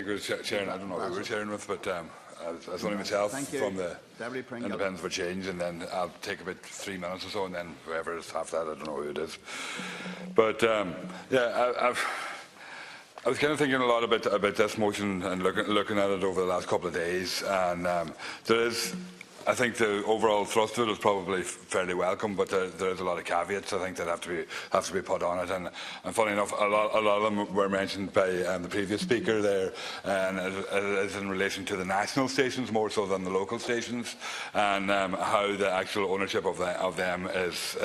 think we were sharing. I don't know who we were sharing with, but it's only myself from the Independents for Change, and then I'll take about 3 minutes or so, and then whoever is after that, I don't know who it is. But yeah, I was kind of thinking a lot about this motion and looking at it over the last couple of days, and I think the overall thrust of it is probably fairly welcome, but there is a lot of caveats I think that have to be put on it. And funny enough, a lot of them were mentioned by the previous speaker there, and it is in relation to the national stations more so than the local stations, and how the actual ownership of them is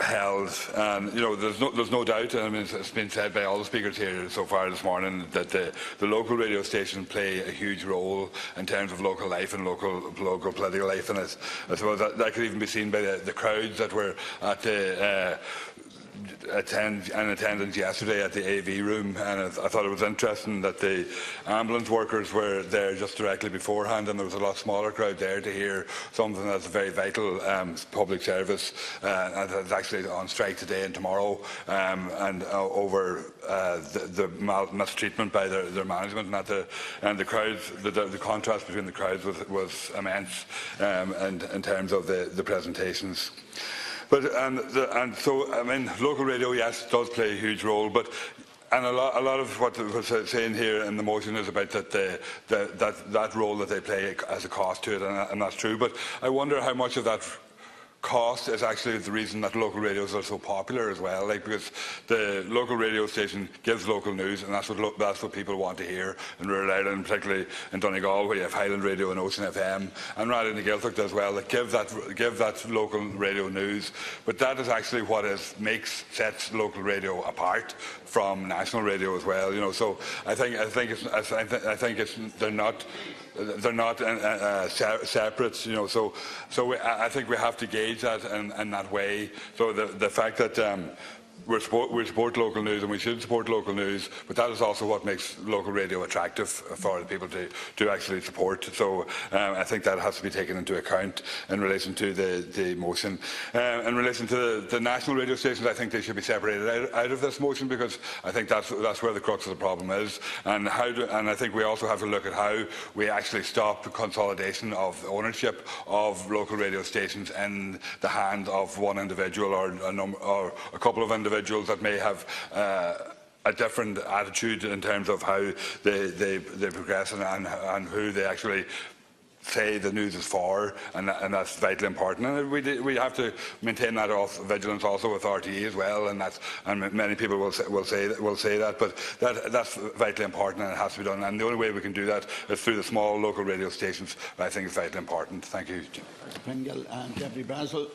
held. And there's no doubt, I mean, it's been said by all the speakers here so far this morning, that the local radio stations play a huge role in terms of local life and local political life, and I suppose that could even be seen by the crowds that were at the attendance yesterday at the AV room. And I thought it was interesting that the ambulance workers were there just directly beforehand, and there was a lot smaller crowd there to hear something that's a very vital public service, and it's actually on strike today and tomorrow, and over the mistreatment by their management, and the crowds, the contrast between the crowds was immense, and in terms of the presentations. But so I mean, local radio, yes, does play a huge role, but. And a lot of what was saying here in the motion is about that role that they play as a cost to it, and that's true. But I wonder how much of that cost is actually the reason that local radios are so popular as well, because the local radio station gives local news, and that's what people want to hear in rural Ireland, particularly in Donegal, where you have Highland Radio and Ocean FM, and Raleigh and Gaeltacht as well, that give that local radio news. But that is actually what sets local radio apart from national radio as well. So I think they're not separate. So I think we have to gauge that in that way. So the fact that we support local news, and we should support local news, but that is also what makes local radio attractive for the people to actually support. So I think that has to be taken into account in relation to the motion. In relation to the national radio stations, I think they should be separated out of this motion, because I think that's where the crux of the problem is, and I think we also have to look at how we actually stop the consolidation of ownership of local radio stations in the hand of one individual or a couple of individuals that may have a different attitude in terms of how they progress and who they actually say the news is for, and that's vitally important. And we have to maintain that vigilance also with RTE as well, and many people will say that, but that's vitally important, and it has to be done. And the only way we can do that is through the small local radio stations. I think it's vitally important. Thank you, Pringle and Jeffrey Brazel.